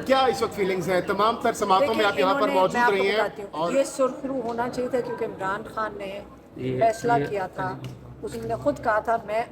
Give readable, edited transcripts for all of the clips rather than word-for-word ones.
کیا اس وقت فیلنگز ہیں؟ تمام تر سماعتوں میں آپ یہاں پر موجود رہی ہیں اور یہ سرخرو ہونا چاہیے تھا کیونکہ عمران خان نے فیصلہ کیا تھا، اس نے خود کہا تھا میں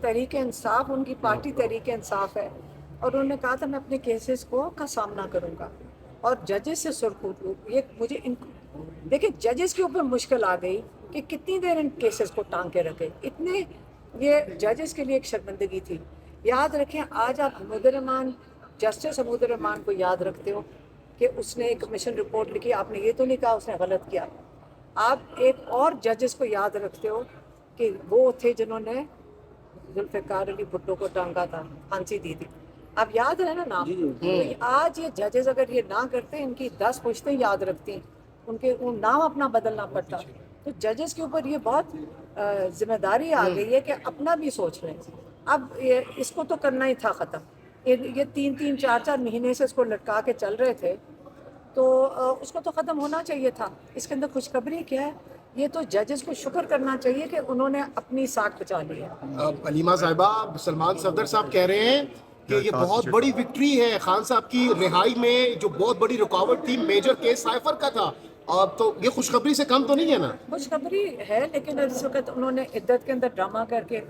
تحریک انصاف ان کی پارٹی تحریک انصاف ہے، اور انہوں نے کہا تھا میں اپنے کیسز کا سامنا کروں گا، اور ججز سے سرخرو یہ مجھے دیکھیں ججز کے اوپر مشکل آ گئی کہ کتنی دیر ان کیسز کو ٹانگ کے رکھے، اتنے یہ ججز کے لیے ایک شرمندگی تھی۔ یاد رکھیں آج آپ حمود الرحمان، جسٹس حمود الرحمان کو یاد رکھتے ہو کہ اس نے ایک کمیشن رپورٹ لکھی، آپ نے یہ تو نہیں کہا اس نے غلط کیا، آپ ایک اور ججز کو یاد رکھتے ہو کہ وہ تھے جنہوں نے ذوالفقار علی بھٹو کو ٹانگا تھا، پھانسی دی تھی، آپ یاد ہے نا نام؟ تو آج یہ ججز اگر یہ نہ کرتے ان کی 10 پشتیں یاد رکھتی، ان کے وہ نام اپنا بدلنا پڑتا، تو ججز کے اوپر یہ بہت ذمہ داری آ گئی ہے کہ اپنا بھی سوچ لیں۔ اب اس کو تو کرنا ہی تھا ختم، یہ 3 4 مہینے سے اس کو لٹکا کے چل رہے تھے، تو اس کو تو ختم ہونا چاہیے تھا۔ اس کے اندر خوشخبری کیا ہے؟ یہ تو ججز کو شکر کرنا چاہیے کہ انہوں نے اپنی ساکھ بچا لی ہے۔ علیمہ صاحبہ، سلمان صفدر صاحب کہہ رہے ہیں کہ یہ بہت بڑی وکٹری ہے خان صاحب کی رہائی میں، جو بہت بڑی رکاوٹ تھی میجر کیس سائفر کا تھا، اب تو یہ خوشخبری سے کم تو نہیں ہے نا؟ خوشخبری ہے لیکن اس وقت انہوں نے عدت کے اندر ڈرامہ کر کے،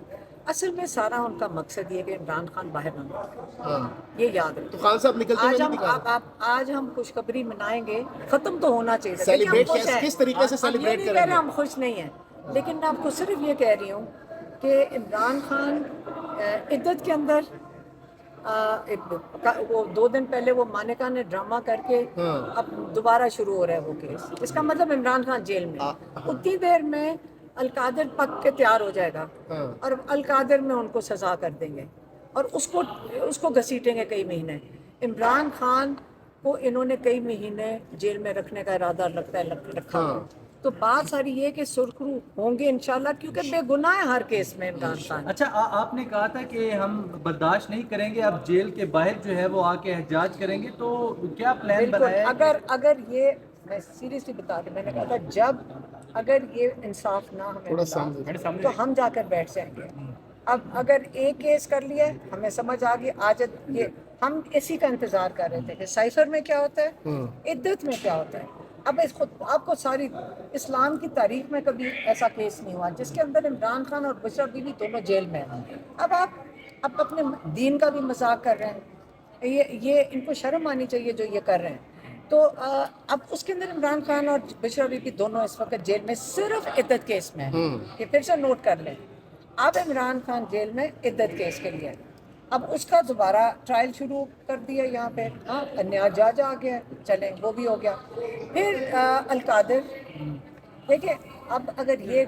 اصل میں سارا ان کا مقصد یہ کہ عمران خان باہر نہ نکلے، یہ یاد تو رکھیں۔ خان صاحب نکلتے ہوئے آج نہیں ہم دکھا رہے؟ آج ہم خوشخبری منائیں گے، ختم تو ہونا چاہیے تھا، دیکھیں ہم سیلیبریٹ خوش ہیں، کس طریقے سے ہم یہ سیلیبریٹ نہیں کہہ کریں رہے گے؟ ہم خوش نہیں ہیں، لیکن میں آپ کو صرف یہ کہہ رہی ہوں کہ عمران خان عدت کے اندر وہ 2 دن پہلے وہ مانیکا نے ڈرامہ کر کے اب دوبارہ شروع ہو رہا ہے وہ کیس، اس کا مطلب عمران خان جیل میں، اتنی دیر میں القادر پک کے تیار ہو جائے گا اور القادر میں ان کو سزا کر دیں گے اور اس کو گھسیٹیں گے کئی مہینے۔ عمران خان کو انہوں نے کئی مہینے جیل میں رکھنے کا ارادہ رکھا ہوا، تو بات ساری یہ کہ سرخرو ہوں گے انشاءاللہ کیونکہ بے گناہ ہے ہر کیس میں عمران خان۔ اچھا آپ نے کہا تھا کہ ہم برداشت نہیں کریں گے، اب جیل کے باہر جو ہے وہ آ کے احتجاج کریں گے، تو کیا پلان بالکل، بنایا ہے؟ اگر یہ میں سیریسلی بتا دوں، میں نے کہا تھا اگر یہ انصاف نہ ہمیں ملا تو ہم جا کر بیٹھ جائیں گے۔ اب اگر ایک کیس کر لیا ہمیں سمجھ آ گئی، آج یہ ہم اسی کا انتظار کر رہے تھے کہ سائفر میں کیا ہوتا ہے، عدت میں کیا ہوتا ہے۔ اب آپ کو ساری اسلام کی تاریخ میں کبھی ایسا کیس نہیں ہوا جس کے اندر عمران خان اور بشرا بی بی دونوں جیل میں ہیں۔ اب آپ اپنے دین کا بھی مذاق کر رہے ہیں، یہ ان کو شرم آنی چاہیے جو یہ کر رہے ہیں۔ تو اب اس کے اندر عمران خان اور بشرا بی بی دونوں اس وقت جیل میں صرف عدت کیس میں ہیں، یہ پھر سے نوٹ کر لیں۔ اب عمران خان جیل میں عدت کیس کے لیے، اب اس کا دوبارہ ٹرائل شروع کر دیا یہاں پہ، نیا جج آ گیا، چلیں وہ بھی ہو گیا۔ پھر القادر، دیکھیں اب اگر یہ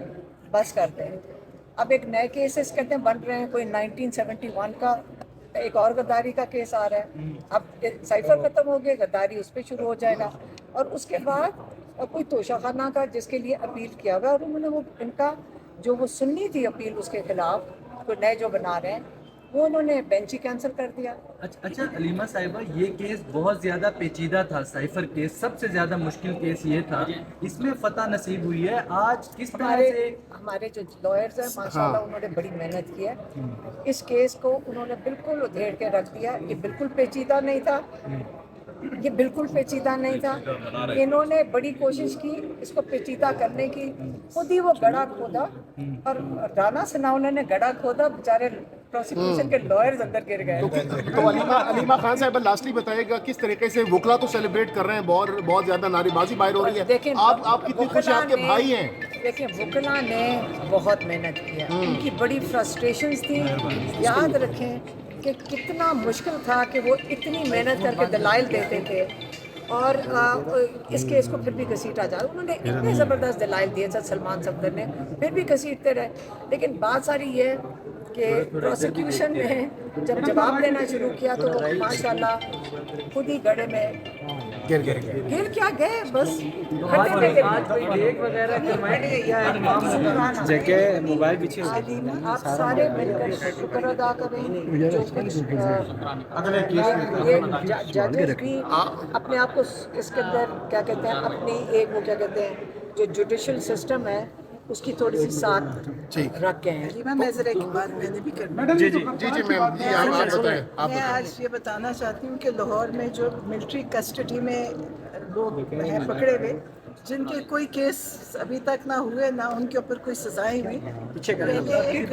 بس کرتے ہیں، اب ایک نئے کیسز کہتے ہیں بن رہے ہیں، کوئی 1971 کا ایک اور غداری کا کیس آ رہا ہے، اب سائفر ختم ہو گیا، غداری اس پہ شروع ہو جائے گا، اور اس کے بعد کوئی توشہ خانہ کا جس کے لیے اپیل کیا ہوا، اور انہوں نے وہ ان کا جو وہ سننی تھی اپیل اس کے خلاف، کوئی نئے جو بنا رہے ہیں وہ انہوں نے بینچ ہی کینسل کر دیا۔ اچھا علیمہ صاحبہ، یہ کیس بہت زیادہ پیچیدہ تھا، سائفر کیس سب سے زیادہ مشکل کیس یہ تھا، اس میں فتح نصیب ہوئی ہے، آج کس طرح سے ہمارے جو لائرز ہیں ماشاءاللہ انہوں نے بڑی محنت کی ہے، اس کیس کو انہوں نے بالکل ادھیڑ کے رکھ دیا، یہ بالکل پیچیدہ نہیں تھا، یہ بالکل پیچیدہ نہیں تھا، انہوں نے بڑی کوشش کی اس کو پیچیدہ کرنے کی، خود ہی وہ گڑھا کھودا، اور رانا ثناء نے گڑھا کھودا، بیچارے پروسیکیوشن کے لائرز اندر گر گئے۔ تو علیمہ خان صاحب لاسٹلی بتائیے گا کس طریقے سے وکلا تو سیلیبریٹ کر رہے ہیں، بہت زیادہ نعرے بازی باہر ہو رہی ہے، دیکھیں آپ کتنی خوش ہیں؟ آپ کے بھائی ہیں۔ دیکھیں وکلا نے بہت محنت کیا، ان کی بڑی فرسٹریشنز تھی، یاد رکھیں کہ کتنا مشکل تھا کہ وہ اتنی محنت کر کے دلائل دیتے تھے، اور اس کیس کو پھر بھی گھسیٹا جائے، انہوں نے اتنے زبردست دلائل دیے تھے سلمان صفدر نے، پھر بھی گھسیٹتے رہے، لیکن بات ساری یہ ہے کہ پروسیکیوشن نے جب جواب دینا شروع کیا تو وہ ماشاءاللہ خود ہی گڑھے میں گر کیا گئے، بس کھڈے میں جگہ موبائل پیچھے ہو آپ سارے مل کر شکر ادا کریں، جو کچھ یہ ججز بھی اپنے آپ کو اس کے اندر کیا کہتے ہیں، اپنی ایک وہ کیا کہتے ہیں جو جوڈیشل سسٹم ہے اس کی تھوڑی سی ساتھ رکھ گئے ہیں. جی میں ذرا ایک بات میں نے بھی کرنا جی جی میم جی آپ بتائیں. میں آج یہ بتانا چاہتی ہوں کہ لاہور میں جو ملٹری کسٹڈی میں لوگ ہیں پکڑے ہوئے، جن کے کوئی کیس ابھی تک نہ ہوئے، نہ ان کے اوپر کوئی سزائیں ہوئی. پہلے ایک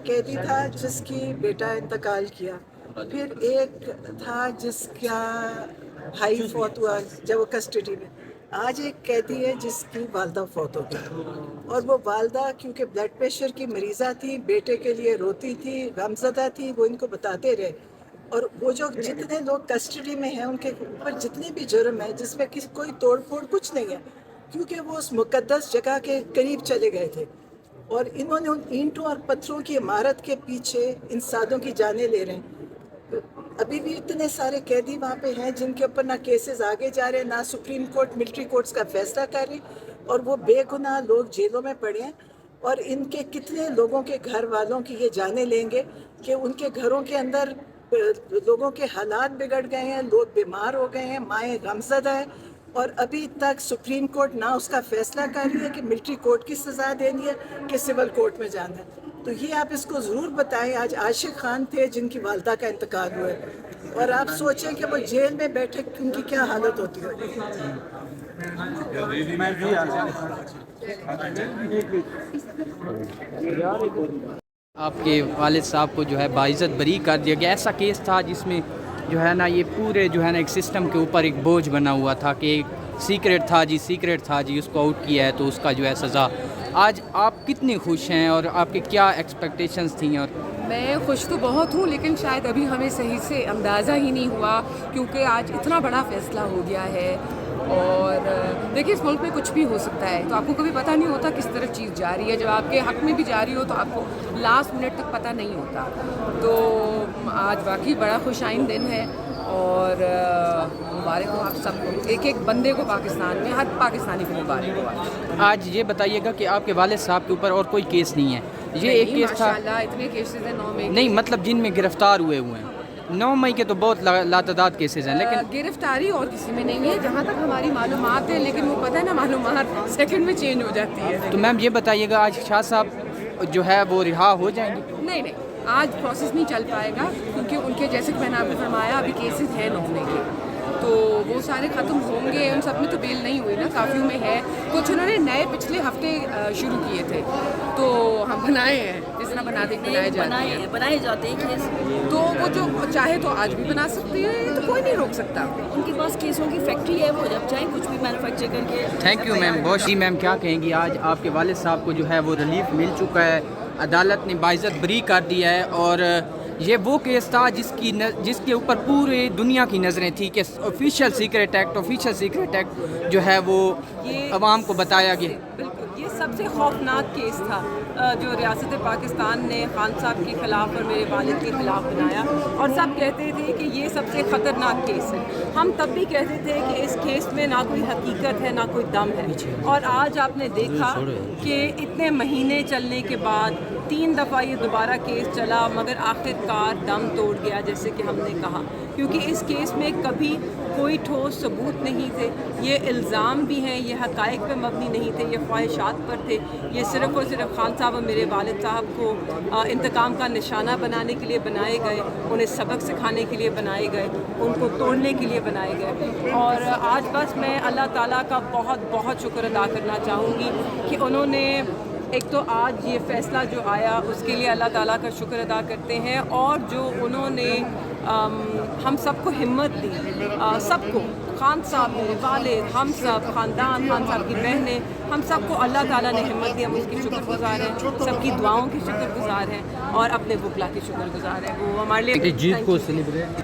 قیدی تھا جس کی بیٹا انتقال کیا، پھر ایک تھا جس کا بھائی فوت ہوا جب وہ کسٹڈی میں. آج ایک قیدی ہے جس کی والدہ فوت ہو گئی، اور وہ والدہ کیونکہ بلڈ پریشر کی مریضہ تھی، بیٹے کے لیے روتی تھی، غمزدہ تھی، وہ ان کو بتاتے رہے. اور وہ جو جتنے لوگ کسٹڈی میں ہیں ان کے اوپر جتنے بھی جرم ہیں جس میں کوئی توڑ پھوڑ کچھ نہیں ہے، کیونکہ وہ اس مقدس جگہ کے قریب چلے گئے تھے، اور انہوں نے ان اینٹوں اور پتھروں کی عمارت کے پیچھے انسانوں کی جانیں لے رہے ہیں. ابھی بھی اتنے سارے قیدی وہاں پہ ہیں جن کے اوپر نہ کیسز آگے جا رہے، نہ سپریم کورٹ ملٹری کورٹس کا فیصلہ کر رہی، اور وہ بے گناہ لوگ جیلوں میں پڑے ہیں. اور ان کے کتنے لوگوں کے گھر والوں کی یہ جانیں لیں گے کہ ان کے گھروں کے اندر لوگوں کے حالات بگڑ گئے ہیں، لوگ بیمار ہو گئے ہیں، مائیں غمزدہ ہیں، اور ابھی تک سپریم کورٹ نہ اس کا فیصلہ کر رہی ہے کہ ملٹری کورٹ کی سزا دینی ہے کہ سول کورٹ میں جانا ہے. تو یہ آپ اس کو ضرور بتائیں. آج عاشق خان تھے جن کی والدہ کا انتقال ہوا ہے، اور آپ سوچیں کہ وہ جیل میں بیٹھے ان کی کیا حالت ہوتی ہوگی. آپ کے والد صاحب کو جو ہے باعزت بری کر دیا گیا. ایسا کیس تھا جس میں جو ہے نا یہ پورے جو ہے نا ایک سسٹم کے اوپر ایک بوجھ بنا ہوا تھا کہ ایک سیکریٹ تھا جی اس کو آؤٹ کیا ہے تو اس کا جو ہے سزا. آج آپ کتنی خوش ہیں اور آپ کی کیا ایکسپیکٹیشنز تھیں؟ اور میں خوش تو بہت ہوں، لیکن شاید ابھی ہمیں صحیح سے اندازہ ہی نہیں ہوا، کیونکہ آج اتنا بڑا فیصلہ ہو گیا ہے. اور دیکھیے اس ملک میں کچھ بھی ہو سکتا ہے، تو آپ کو کبھی پتہ نہیں ہوتا کس طرح چیز جا رہی ہے. جب آپ کے حق میں بھی جا رہی ہو تو آپ کو لاسٹ منٹ تک پتہ نہیں ہوتا. تو آج واقعی بڑا خوش آئند دن ہے، اور مبارک ہو آپ سب کو، ایک ایک بندے کو پاکستان میں، ہر پاکستانی کو مبارک ہو. آج یہ بتائیے گا کہ آپ کے والد صاحب کے اوپر اور کوئی کیس نہیں ہے؟ یہ ایک کیس تھا. ماشاءاللہ اتنے کیسز ہیں 9 میں نہیں مطلب جن میں گرفتار ہوئے ہیں 9 مئی کے تو بہت لاتعداد کیسز ہیں، لیکن گرفتاری اور کسی میں نہیں ہے جہاں تک ہماری معلومات ہے. لیکن وہ پتہ ہے نا، معلومات سیکنڈ میں چینج ہو جاتی ہے. تو میم یہ بتائیے گا آج شاہ صاحب جو ہے وہ رہا ہو جائیں گے؟ نہیں آج پروسیس نہیں چل پائے گا، کیونکہ ان کے جیسے کہ میں نے آپ کو فرمایا ابھی کیسز ہیں 9 مئی کے، تو وہ سارے ختم ہوں گے. ان سب میں تو بیل نہیں ہوئی نا، کافیوں میں ہے. کچھ انہوں نے نئے پچھلے ہفتے شروع کیے تھے، تو ہم بنائے ہیں جس طرح بنائے جاتے ہیں کیس. تو وہ جو چاہے تو آج بھی بنا سکتے ہیں، تو کوئی نہیں روک سکتا. ان کے پاس کیسوں کی فیکٹری ہے، وہ جب چاہیں کچھ بھی مینوفیکچر کر کے. Thank you ma'am. بہت جی میم کیا کہیں گی؟ آج آپ کے والد صاحب کو جو ہے وہ ریلیف مل چکا ہے، عدالت نے باعزت بری کر دیا ہے، اور یہ وہ کیس تھا جس کے اوپر پورے دنیا کی نظریں تھیں کہ آفیشیل سیکریٹ ایکٹ جو ہے وہ عوام کو بتایا گیا. بالکل، یہ سب سے خوفناک کیس تھا جو ریاست پاکستان نے خان صاحب کے خلاف اور میرے والد کے خلاف بنایا، اور سب کہتے تھے کہ یہ سب سے خطرناک کیس ہے. ہم تب بھی کہتے تھے کہ اس کیس میں نہ کوئی حقیقت ہے نہ کوئی دم ہے، اور آج آپ نے دیکھا کہ اتنے مہینے چلنے کے بعد 3 دفعہ یہ دوبارہ کیس چلا، مگر آخر کار دم توڑ گیا جیسے کہ ہم نے کہا. کیونکہ اس کیس میں کبھی کوئی ٹھوس ثبوت نہیں تھے. یہ الزام بھی ہیں، یہ حقائق پہ مبنی نہیں تھے، یہ خواہشات پر تھے. یہ صرف اور صرف خان صاحب اور میرے والد صاحب کو انتقام کا نشانہ بنانے کے لیے بنائے گئے، انہیں سبق سکھانے کے لیے بنائے گئے، ان کو توڑنے کے لیے بنائے گئے. اور آج بس میں اللہ تعالیٰ کا بہت بہت شکر ادا کرنا چاہوں گی کہ انہوں نے ایک تو آج یہ فیصلہ جو آیا اس کے لیے اللہ تعالیٰ کا شکر ادا کرتے ہیں، اور جو انہوں نے ہم سب کو ہمت دی، سب کو، خان صاحب، میرے والد، ہم سب خاندان، خان صاحب کی بہنیں، ہم سب کو اللہ تعالیٰ نے ہمت دی. ہم اس کی شکر گزار ہیں، سب کی دعاؤں کی شکر گزار ہیں، اور اپنے وکلا کی شکر گزار ہیں. وہ ہمارے لیے جیت کو سیلیبریٹ